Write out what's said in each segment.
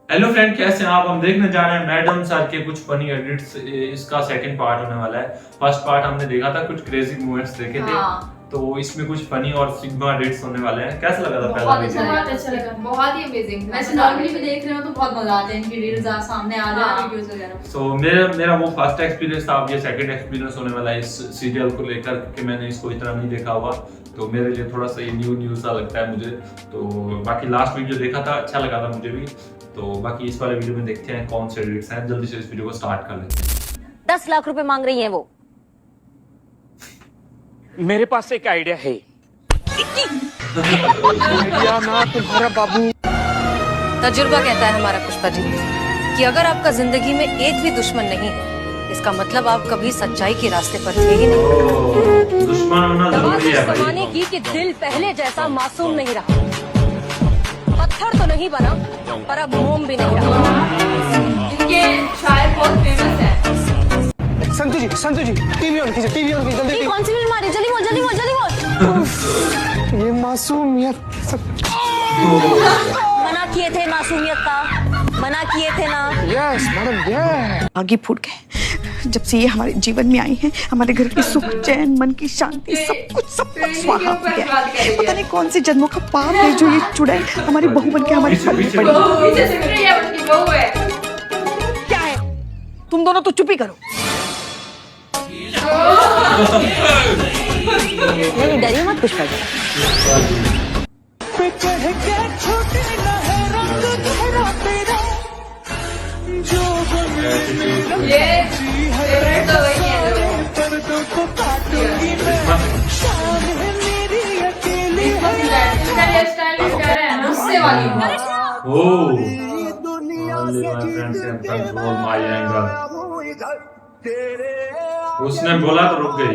Hello friend, कैसे हैं आप? हम देखने जा रहे हैं मैडम सर के कुछ फनी एडिट्स। इसका सेकंड पार्ट होने वाला है। फर्स्ट पार्ट हमने देखा था, कुछ क्रेजी मूवमेंट्स देखे थे। तो इसमें कुछ फनी और सिग्मा एडिट्स होने वाले हैं। कैसा लगा था पहला वीडियो? बहुत अच्छा लगा, बहुत ही अमेजिंग। वैसे नॉर्मली भी देख रहे हो तो बहुत मजा आता है, इनकी रील्स सामने आ रहा है, वीडियोस वगैरह। सो मेरा वो फर्स्ट एक्सपीरियंस था। अब ये सेकंड एक्सपीरियंस होने वाला है इस सीरियल को लेकर कि मैंने इसको इतना नहीं देखा हुआ, तो मेरे लिए थोड़ा सा ये न्यू सा लगता है मुझे। तो बाकी लास्ट वीडियो देखा था, अच्छा लगा था मुझे भी। तो बाकी इस वाले वीडियो में देखते हैं कौन से एडिट्स हैं। जल्दी से इस वीडियो को स्टार्ट कर लेते हैं। 10 लाख रुपए मांग रही है वो। मेरे पास एक आइडिया है। आइडिया ना तुम्हारा बाबू। तजुर्बा कहता है हमारा पुष्पा जी कि अगर आपका जिंदगी में एक भी दुश्मन नहीं है, इसका मतलब आप कभी सच्चाई के रास्ते पर थे ही नहीं। दुश्मन होना जरूरी है भाई। जमाने की कि दिल पहले जैसा मासूम नहीं रहा। पत्थर तो नहीं बना, पर अब मोम भी नहीं रहा। इनके शायर बहुत फेमस है। संतु जी, टीवी ऑन कीजिए, जल्दी। कौन सी फिल्म आ रही? जल्दी बोल। ये मासूमियत मना किए थे मासूमियत का, मना किए थे ना। Yes madam, yes. आगे फूट गए। जब से ये हमारे जीवन में आई है, हमारे घर की सुख चैन, मन की शांति, सब कुछ स्वाहा हो गया है। पता नहीं कौन से जन्मों का पाप है जो ये चुड़ैल हमारी बहू बनके हमारे पल में पड़ी। पीछे से मेरी ये उनकी बहू है। क्या है? तुम दोनों तो चुप ही करो। नहीं, डरिए मत पुष्पा जी। ये फेवरेट तो वही है गुस्से वाली। उसने बोला तो रुक गई।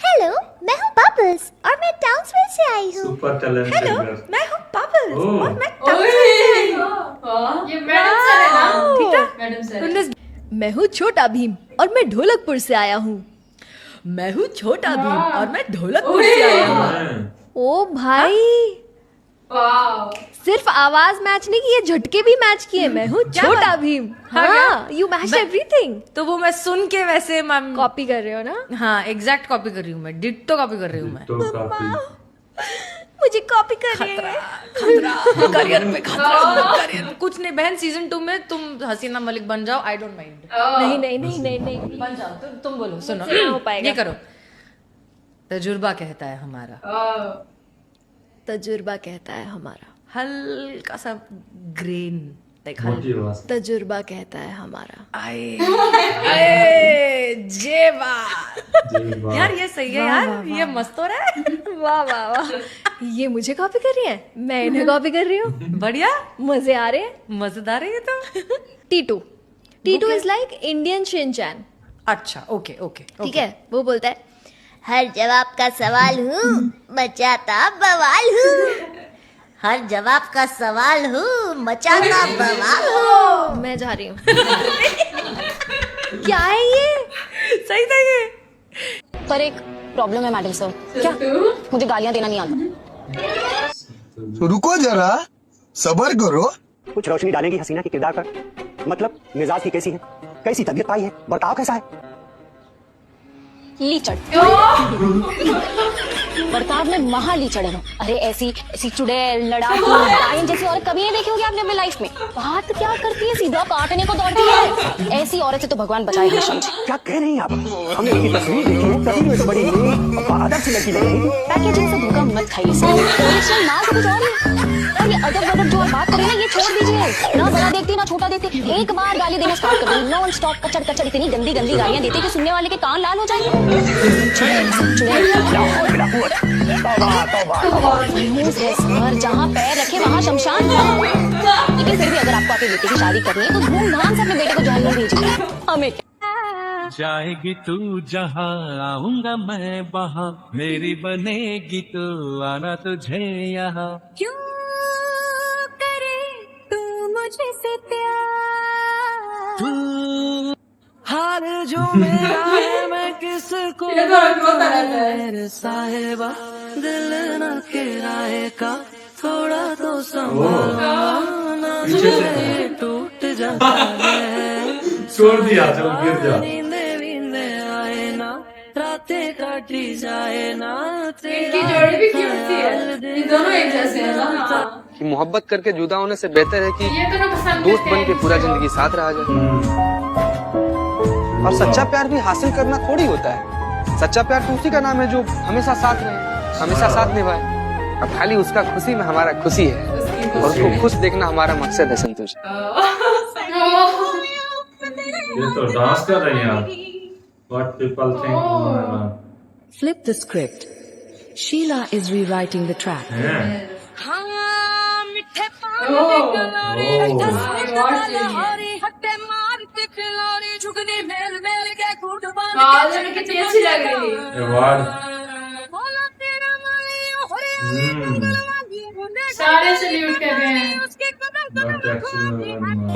हेलो, मैं हूँ बबल्स और मैं टाउन्सविल से आई हूँ। Super talented girl. मैं हूँ बबल्स और मैं ये मैडम सर है ना? ठीक है, मैडम सर। मैं हूँ छोटा भीम और मैं ढोलकपुर से आया हूँ। मैं हूँ छोटा भीम और मैं ढोलकपुर से आया हूँ। ओ भाई, वाओ, सिर्फ आवाज मैच नहीं की, ये झटके भी मैच किए। मैं हूँ छोटा भीम। हाँ, यू मैच एवरीथिंग। तो वो मैं सुन के वैसे कॉपी कर रहे हो ना? हाँ, एग्जैक्ट कॉपी कर रही हूँ मैं, डिट्टो कॉपी कर रही हूँ मैं। तो काफी मुझे कॉपी कर रही है। खतरा करियर में खतरा। करियर कुछ नहीं बहन, सीजन 2 में तुम हसीना मलिक बन जाओ, आई डोंट माइंड। नहीं बन जाओ, तुम बोलो, सुनो नहीं हो पाएगा। ये करो। तजुर्बा कहता है हमारा, तजुर्बा कहता है हमारा, हल्का सा ग्रेन मोटी आवाज। तजुर्बा कहता है हमारा। जे वाह यार, ये सही है यार, ये मस्त हो रहा है। वाह वाह वाह, ये मुझे कॉपी कर रही है, मैं इन्हें कॉपी कर रही हूँ। बढ़िया, मजे आ रहे हैं। मजेदार है ये तो। Titu is like Indian Shinchan. अच्छा, ओके ठीक है, वो बोलता है हर जवाब का सवाल हूँ, मचाता बवाल हूँ। हर जवाब का सवाल हूँ, मचाता बवाल हूँ। मैं जा रही हूँ। क्या है ये? सही था ये। पर एक प्रॉब्लम है मैडम सर। क्या? मुझे गालियां देना नहीं आता। तो रुको जरा, सब्र करो। कुछ रोशनी डालेंगी हसीना के किरदार पर। मतलब मिजाज की कैसी है, कैसी तबीयत पाई है, बर्ताव कैसा है? लीचड़। बर्ताव में महा लीचड़ है। अरे ऐसी चुड़ैल, लड़ाकू, डायन जैसी औरत कभी नहीं देखी होगी आपने अपने लाइफ में। बात क्या करती है, सीधा काटने को दौड़ती है। ऐसी औरत से तो भगवान बचाए हम समझे। क्या कह रही हैं आप? हमने इनकी तस्वीर देखी है, तस्वीर में तो बड़ी बहादुर सी लड़की लग रही थी। पैकेजिंग से धोखा मत खाइए सर। ओरिजिनल माल तो कुछ और है। और ये अदब वदब जो बात करें ना, ये छोड़ दीजिए। ना बड़ा देखती ना छोटा देखती, एक बार गाली देना स्टार्ट कर दो, नॉन स्टॉप कचड़ इतनी गंदी गालियां देती कि सुनने वाले के कान लाल हो जाए। जहाँ पैर रखे वहाँ शमशान। लेकिन फिर भी अगर आपको अपने बेटे की शादी करनी है तो धूमधाम से अपने बेटे को जहन्नुम भेजिए। हमें जाएगी तू जहाँ, आऊंगा मैं वहाँ। मेरी बनेगी तू, आना तुझे यहाँ। क्यों करे तू मुझे से प्यार? तू हार जो मेरा है, मैं किसको ये तो रोता रहता है। मेरे साहिबा दिल न के का थोड़ा तो संभालना पीछे से टूट जाता है छोड़ दिया, चल गिर जा। नींदे वींदे आए ना रातें काटी जाए ना इनकी जोड़ी भी क्यूट सी है, ये दोनों एक जैसे हैं ना। कि मोहब्बत करके जुदा होने से बेहतर है कि ये दोनों पसंद दोस्त करते बन हैं। के पूरा जिंदगी साथ रहा जाए। और सच्चा प्यार भी हासिल करना थोड़ी होता है। सच्चा प्यार तो उसी का नाम है जो हमेशा साथ रहे, हमेशा साथ निभाए। अब खाली उसका खुशी में हमारा खुशी है और उसको खुश देखना हमारा मकसद है। संतोष ये तो डांस कर रही हैं आप। What people think. Flip the script. Sheila is rewriting the track. दोनों कितनी अच्छी लग रही है। अवार्ड सारे सल्यूट कर रहे हैं।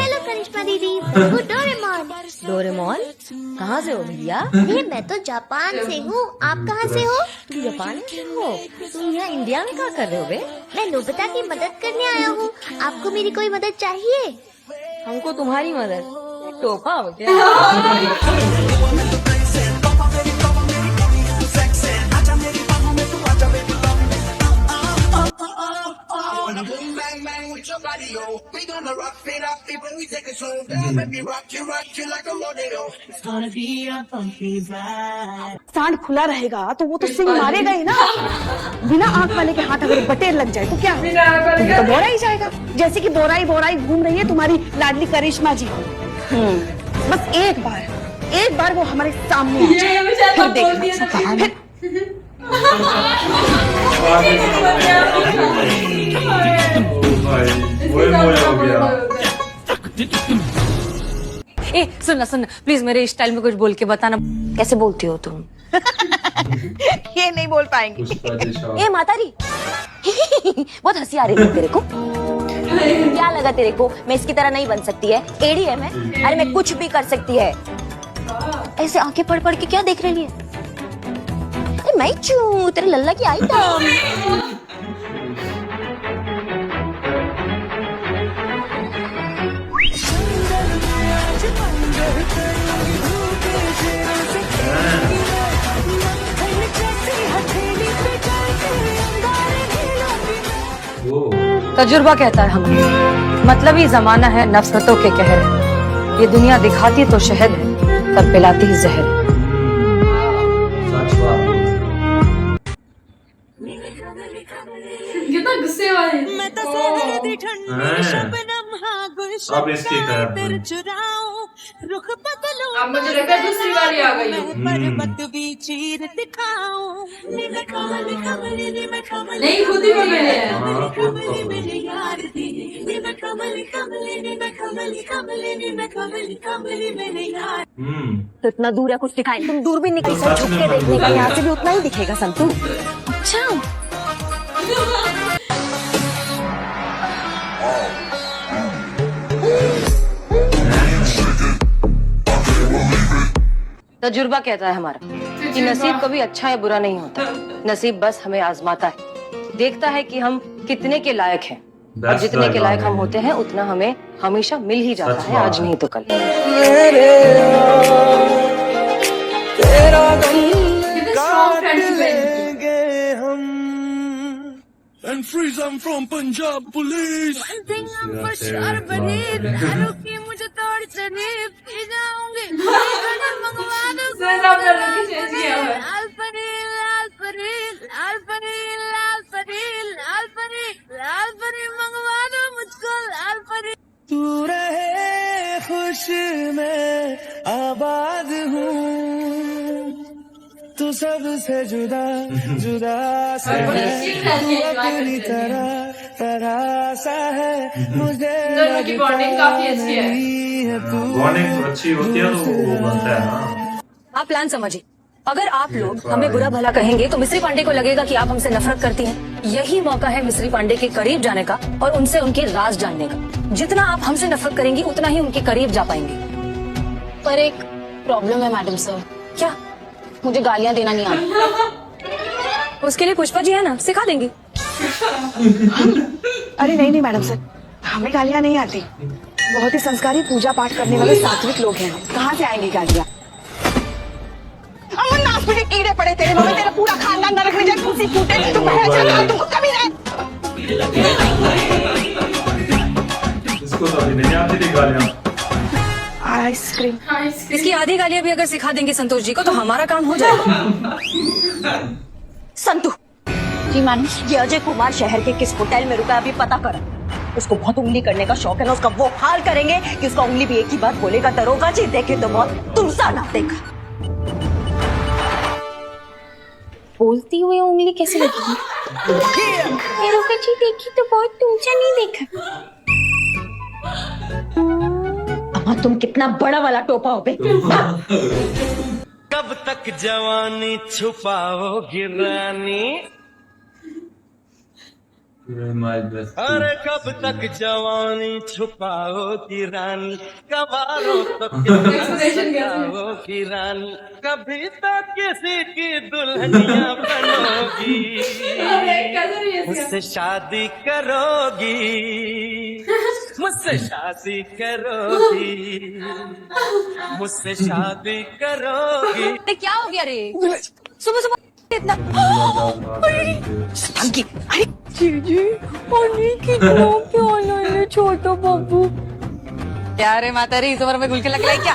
हेलो करिश्मा दीदी, डोरेमोन। डोरेमोन कहाँ से हो भैया? ये मैं तो जापान से हूँ, आप कहाँ से हो? जापान से हो? तुम यहाँ इंडिया में क्या कर रहे हो बे? मैं नोबिता की मदद करने आया हूँ। आपको मेरी कोई मदद चाहिए? हमको तुम्हारी मदद। टोपा हो क्या? सांड खुला रहेगा तो वो तो सिंह मारेगा ही ना। बिना आंख वाले के हाथ अगर बटेर लग जाए तो क्या हो? तुम्हें तो बोरा ही जाएगा, जैसे कि बोराई बोराई घूम रही है तुम्हारी लाडली करिश्मा जी। बस एक बार वो हमारे सामने आ जाए, फिर देखना। ए सुनना प्लीज मेरे स्टाइल में कुछ बोल के बताना। कैसे बोलती हो तुम? ये नहीं बोल पाएंगी। ए मातारी बहुत हंसी आ रही है तेरे को। क्या लगा तेरे को मैं इसकी तरह नहीं बन सकती है? एडी है मैं। अरे मैं कुछ भी कर सकती है। ऐसे आंखें पड़ पड़ के क्या देख रही है? मैं चू तेरे लल्ला की आई था। तजुर्बा कहता है हमें मतलब ही जमाना है नफरतों के कहर है। ये दुनिया दिखाती तो शहद है तब पिलाती ही जहर है। कितना गुस्से वाले। अब इसकी अब मुझे लगता है दूसरी बारी आ गई। नहीं खुद ही बोल रहे हैं। तो इतना दूर है कुछ दिखाई। तुम दूर भी निकल सर झुक के देखने का, यहाँ से भी उतना ही दिखेगा संतू। अच्छा तजुर्बा कहता है हमारा कि नसीब कभी अच्छा या बुरा नहीं होता। नसीब बस हमें आजमाता है, देखता है कि हम कितने के लायक हैं। और जितने के लायक हम होते हैं उतना हमें हमेशा मिल ही जाता है, आज नहीं तो कल। And freeze, I'm from Punjab police. One thing I'm for sure, but रुकी मुझे तोड़ शरीफ पी जाऊंगी। मंगवा दो लाल परी लाल परी लाल परी लाल परी लाल परी लाल परी मंगवा दो मुझको लाल परी। तू रहे खुश मैं आबाद हूँ, तू सबसे जुदा जुदा सा है, तू अपनी तरह सा है, मुझे दोनों की बॉन्डिंग काफी अच्छी है। बॉन्डिंग अच्छी होती है तो वो बनता है ना। आप प्लान समझिए, अगर आप लोग हमें बुरा भला कहेंगे तो मिस्री पांडे को लगेगा कि आप हमसे नफरत करती हैं। यही मौका है मिस्री पांडे के करीब जाने का और उनसे उनके राज जानने का। जितना आप हमसे नफरत करेंगी उतना ही उनके करीब जा पाएंगे। पर एक प्रॉब्लम है मैडम सर। क्या? मुझे गालियाँ देना नहीं आता। उसके लिए पुष्पा जी है ना, सिखा देंगे। अरे नहीं नहीं मैडम सर, हमें गालियाँ नहीं आती। बहुत ही संस्कारी पूजा पाठ करने वाले सात्विक लोग हैं हम, कहाँ से आएंगी गालियाँ? अमन नाक में कीड़े पड़े तेरे मगर तेरा पूरा खानदान नरक में जाए, खुशी फूटे तुम तुमको कभी नहीं। इसको तो अभी नहीं आती थी गालियाँ। आइसक्रीम। इसकी आधी गालियाँ भी अगर सिखा देंगे संतोष जी को तो हमारा काम हो जाएगा। संतू जी मैडम। ये अजय कुमार शहर के किस होटल में रुका है अभी पता कर। उसको बहुत उंगली करने का शौक है ना, उसका वो हाल करेंगे कि उसका उंगली भी एक ही बात बोलेगा, दरोगा जी देखे तो बहुत तुमसा ना देखा। बोलती हुई उंगली कैसे लगी? दरोगा जी देखी तो बहुत तुमसा नहीं देखा। अम्मा तुम कितना बड़ा वाला टोपा हो बे। कब तक जवानी छुपाओगी रानी, अरे कब तक जवानी छुपाओगी रानी, कबारों तक छुपाओगी रानी, कभी तो किसी की दुल्हनिया बनोगी, मुझसे शादी करोगी, मुझसे शादी करोगी, मुझसे शादी करोगी। क्या हो गया रे? सुबह सुबह इतना अंकी, अरे जीजी पानी कितना प्याला है छोटा बाबू। क्या रे माता रे, इस उम्र में गुल के लग क्या?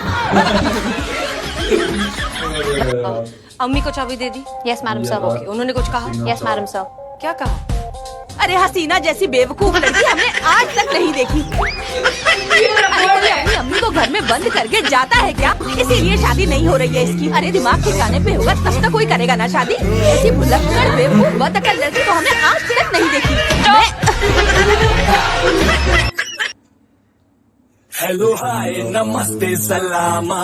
अम्मी को चाबी दे दी? Yes madam sir. ओके, उन्होंने कुछ कहा? Yes madam sir. क्या कहा? अरे हसीना जैसी बेवकूफ लड़की हमने आज तक नहीं देखी। अरे कोई अपनी अम्मी को घर में बंद करके जाता है क्या? इसीलिए शादी नहीं हो रही है इसकी। अरे दिमाग ठिकाने पे होगा तब तक कोई करेगा ना शादी। ऐसी भुलक्कड़ बेवकूफ बदअकल लड़की को हमने आज तक नहीं देखी। हेलो हाय नमस्ते सलामा,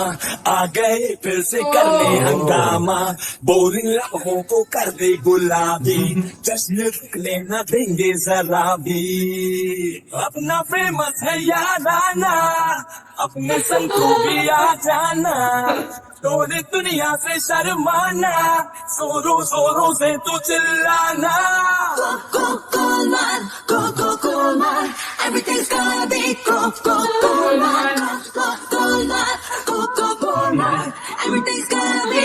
आ गए फिर से करने हंगामा, बोरिंग लम्हों को कर दे गुलाबी, जश्न रुकने न देंगे जरा भी, अपना फेमस है याराना, अपने संग को भी आ जाना, तोरे दुनिया से शर्माना, जोरों जोरों से तू चिल्लाना, everything's gonna be everything's gonna be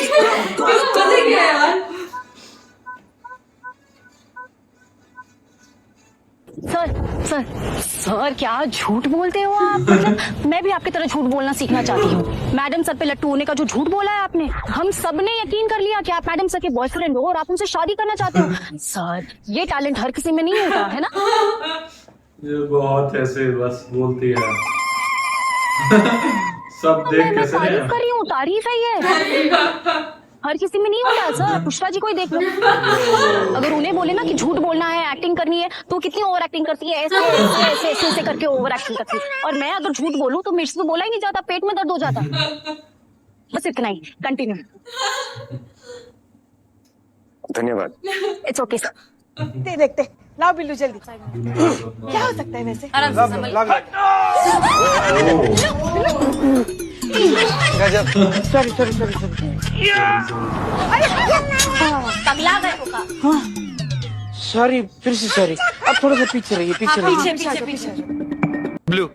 sir sir sir क्या झूठ बोलते हो आप? मतलब मैं भी आपकी तरह झूठ बोलना सीखना चाहती हूँ। मैडम सर पे लट्टू होने का जो झूठ बोला है आपने, हम सब ने यकीन कर लिया कि आप मैडम सर के बॉयफ्रेंड हो और आप उनसे शादी करना चाहते हो। सर ये टैलेंट हर किसी में नहीं होता है ना। ये बहुत ऐसे बस बोलती है। सब देख कैसे तारीफ कर रही हूँ, तारीफ है ये। हर किसी में नहीं होता सर। पुष्पा जी को ही देख लो, अगर उन्हें बोले ना कि झूठ बोलना है, एक्टिंग करनी है, तो कितनी ओवर एक्टिंग करती है, ऐसे ऐसे ऐसे ऐसे करके ओवर एक्टिंग करती है। और मैं अगर झूठ बोलूं तो मेरे से तो बोला ही नहीं जाता, पेट में दर्द हो जाता। बस इतना ही, कंटिन्यू। धन्यवाद। It's okay sir. देखते लाओ बिल्लू जल्दी। क्या हो सकता है वैसे? आराम से संभल। Sorry sorry sorry sorry. पगला गए होगा। सॉरी, फिर से सॉरी। अब थोड़ा सा पीछे रहिए, पीछे रहिए। पीछे पीछे blue,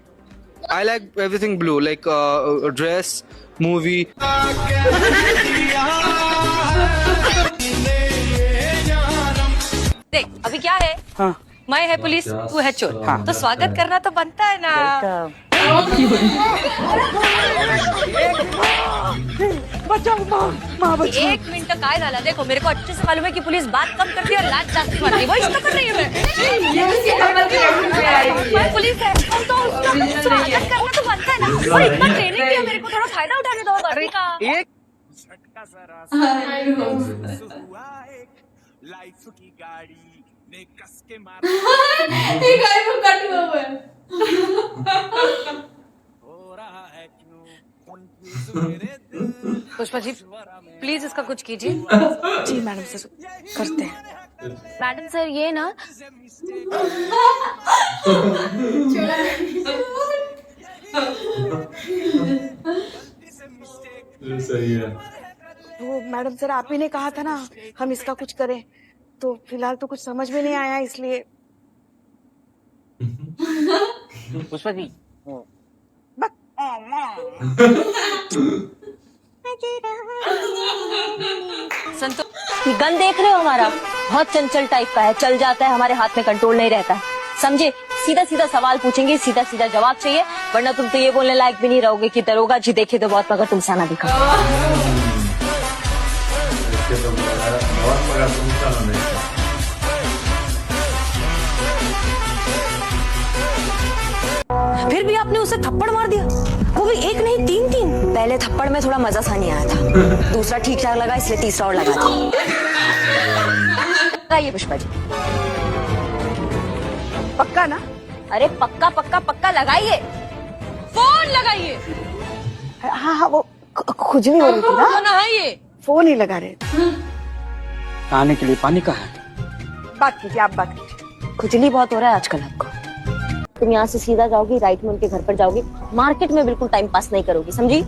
I like everything blue, like dress, movie. देख अभी क्या है? हाँ। मैं है पुलिस, तू है चोर। हाँ। तो स्वागत करना तो बनता है ना। बचाओ माँ बचाओ। एक मिनट का काय झाला? देखो मेरे को अच्छे से मालूम है कि पुलिस बात कम करती है और लात जास्ती मारती है। वो इसका कर रही है मैं पुलिस है तो उसका स्वागत करना तो बनता है ना। और इतना ट्रेनिंग दिया मेरे को, थोड़ा फायदा उठाने दो गर्मी का। एक लाइफ की गाड़ी ने कस के मारा। ये गाड़ी में कट हुआ है। हो रहा है क्यों कंफ्यूज मेरे दिल। पुष्पा जी प्लीज इसका कुछ कीजिए। जी मैडम सर, करते हैं। मैडम सर ये ना सही है। वो मैडम सर आप ही ने कहा था ना हम इसका कुछ करें, तो फिलहाल तो कुछ समझ में नहीं आया, इसलिए पुष्पा जी ये गन देख रहे हो हमारा, बहुत चंचल टाइप का है, चल जाता है, हमारे हाथ में कंट्रोल नहीं रहता है, समझे? सीधा सीधा सवाल पूछेंगे, सीधा सीधा जवाब चाहिए, वरना तुम तो ये बोलने लायक भी नहीं रहोगे कि दरोगा जी देखे तो बहुत मगर तुमसे ना दिखा। फिर भी आपने उसे थप्पड़ मार दिया, वो भी एक नहीं तीन तीन। पहले थप्पड़ में थोड़ा मजा सा नहीं आया था, दूसरा ठीक ठाक लगा, इसलिए तीसरा और लगा दिया। ये पुष्पा जी पक्का ना? अरे पक्का पक्का पक्का लगाइए, फोन लगाइए। हाँ हाँ, वो खुजली हो रही थी ना, नहाइए, फोन ही लगा रहे थे। नहाने के लिए पानी कहाँ है? बात कीजिए, आप बात कीजिए। खुजली बहुत हो रहा है आजकल आपको। तुम यहाँ से सीधा जाओगी, राइट में उनके घर पर जाओगी, मार्केट में बिल्कुल टाइम पास नहीं करोगी, समझी?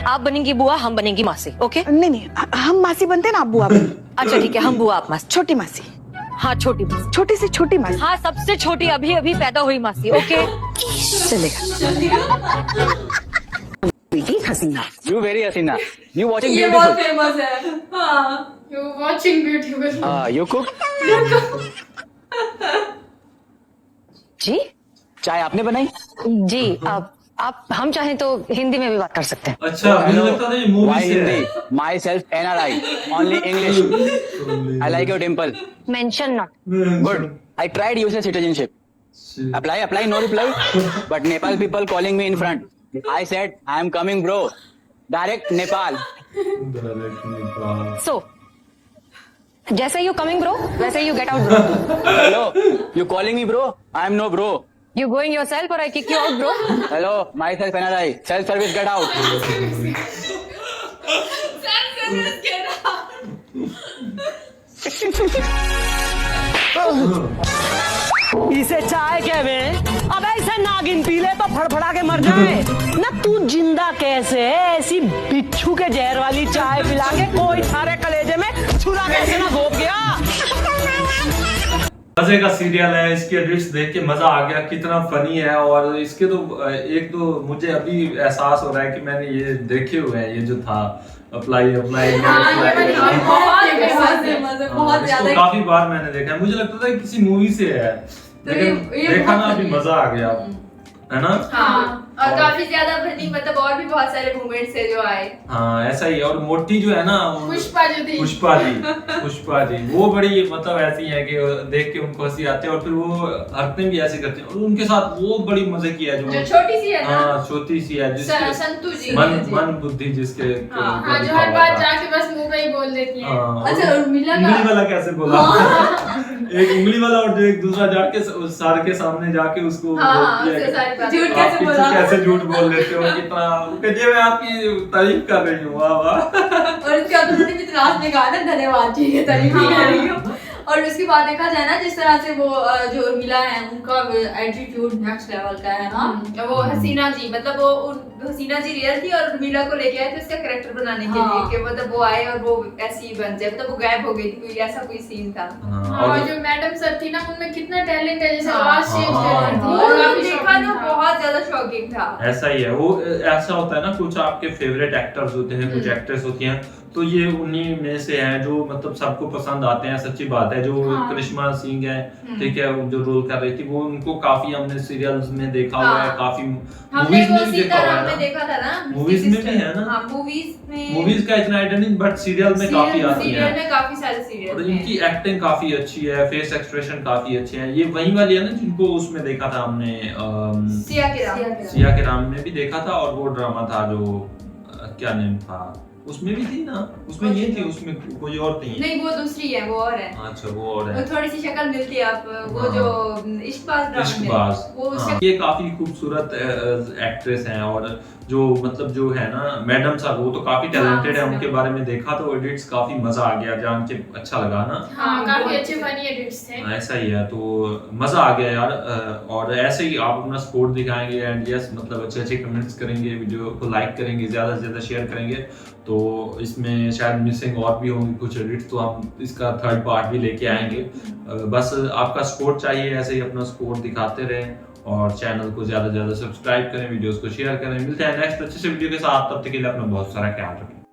आप बनेंगी बुआ, हम बनेंगी मासी, ओके? नहीं नहीं, हम मासी बनते ना, आप बुआ बनते। अच्छा ठीक है, हम बुआ आप मासी। छोटी मासी। हाँ छोटी मासी, छोटी से छोटी मासी। हाँ सबसे छोटी, अभी अभी पैदा हुई मासी, ओके? चलेगा। हसीना, you very Hasina, you watching ये beautiful. बहुत फेमस है। हाँ, you watching beautiful. You cook? जी चाय आपने बनाई? जी, आप हम चाहें तो हिंदी में भी बात कर सकते हैं। अच्छा, मुझे लगता था ये मूवी Why से है। Hindi? Myself NRI, only English. I like your dimple. Mention not. Good. I tried USA citizenship. Apply, no reply. But Nepal people calling me in front. I said, I am coming, bro. Direct Nepal. So, जैसे you coming bro, वैसे you get out bro. Hello, you calling me bro? I am no bro. You going yourself or I kick you out bro? Hello, myself NRI. Self-service, get out. इसे चाय कहवे, अब ऐसे नागिन पीले तो फड़फड़ा के मर जाए ना। तू जिंदा कैसे है? ऐसी बिच्छू के जहर वाली चाय पिला के कोई थारे कलेजे में छुरा कैसे ना घोप गया। मजे का सीरियल है, इसके एडिट्स देख के मजा आ गया, कितना फनी है। और इसके तो एक तो मुझे अभी एहसास हो रहा है कि मैंने ये देखे हुए हैं, ये जो था अप्लाई इसको काफी बार मैंने देखा है, मुझे लगता था किसी मूवी से है, लेकिन देखा ना अभी मजा आ गया, है ना? हाँ, और काफी ज्यादा फनी, मतलब और भी बहुत सारे मोमेंट्स है जो आए। हाँ ऐसा ही है। और मोटी जो है ना, पुष्पा जो थी, पुष्पा जी वो बड़ी मतलब ऐसी है कि देख के उनको हंसी आती है, और फिर वो हरकतें भी ऐसी करती हैं, और उनके साथ वो बड़ी मजे की है जो छोटी सी है ना। हाँ छोटी सी है, जिसके संतु जी मन बुद्धि जिसके हाँ, जो हर बात जाके बस मुंह पे ही बोल देती है। अच्छा, उर्मिला उंगली वाला कैसे बोला? एक उंगली वाला और जो एक दूसरा जाके सार के सामने जाके उसको कैसे झूठ बोल लेते हो, कितना कहते मैं आपकी तारीफ कर रही हूँ, वाह वाह। और उसके बाद उन्होंने भी लास्ट में कहा ना धन्यवाद जी, ये तारीफ कर रही हूँ। और उसके बाद देखा जाए ना, जिस तरह से वो जो उर्मिला है उनका एटीट्यूड नेक्स्ट लेवल का है ना। वो हसीना जी, मतलब वो हसीना जी रियल थी और उर्मिला को लेके आए थे उसका कैरेक्टर बनाने के लिए, कि मतलब वो आए और वो ऐसी बन जाए, मतलब वो गायब हो गई थी, कोई ऐसा कोई सीन था। और जो मैडम सर थी ना, उनमें कितना टैलेंट है, जैसे आवाज चेंज देखा ना, बहुत ज्यादा शॉकिंग था। ऐसा ही है, वो ऐसा होता है ना, कुछ आपके फेवरेट एक्टर्स होते हैं, कुछ एक्ट्रेस होती हैं, तो ये उन्हीं में से हैं जो मतलब सबको पसंद आते हैं। सच्ची बात है, जो करिश्मा सिंह है, ठीक है, जो रोल कर रही थी, वो उनको काफी हमने सीरियल्स में देखा हुआ है, काफी मूवीज में भी देखा हुआ है, देखा था ना, मूवीज में भी है ना। मूवीज का इतना आइडिया नहीं, बट सीरियल में काफी आती है, में काफी सारे सीरियल, और इनकी एक्टिंग काफी अच्छी है, फेस एक्सप्रेशन काफी अच्छे हैं। ये वही वाली है ना जिनको उसमें देखा था हमने, सिया के राम में भी देखा था, और वो ड्रामा था जो क्या नेम था, उसमें भी थी ना, उसमें ये थी, उसमें कोई और थी। नहीं वो दूसरी है, वो और है। अच्छा वो और है, वो थोड़ी सी शक्ल मिलती है आप, वो जो इश्कबाज, वो ये काफी खूबसूरत एक्ट्रेस हैं, और जो मतलब जो है ना मैडम साहब, वो तो काफी टैलेंटेड है, उनके बारे में देखा तो एडिट्स काफी मजा आ गया, जान के अच्छा लगा ना। हाँ, काफी अच्छे फनी एडिट्स थे। ऐसा ही है, तो मजा आ गया यार। और ऐसे ही आप अपना सपोर्ट दिखाएंगे एंड यस मतलब अच्छे अच्छे कमेंट्स करेंगे, वीडियो को लाइक करेंगे, ज्यादा से ज्यादा शेयर करेंगे, तो इसमें शायद मिसिंग और भी होंगे कुछ एडिट्स, तो हम इसका 3rd पार्ट भी लेके आएंगे। बस आपका सपोर्ट चाहिए, ऐसे ही अपना सपोर्ट दिखाते रहें और चैनल को ज्यादा से ज्यादा सब्सक्राइब करें, वीडियोस को शेयर करें। मिलते हैं नेक्स्ट अच्छे से वीडियो के साथ, तब तक के लिए अपना बहुत सारा ख्याल रखें।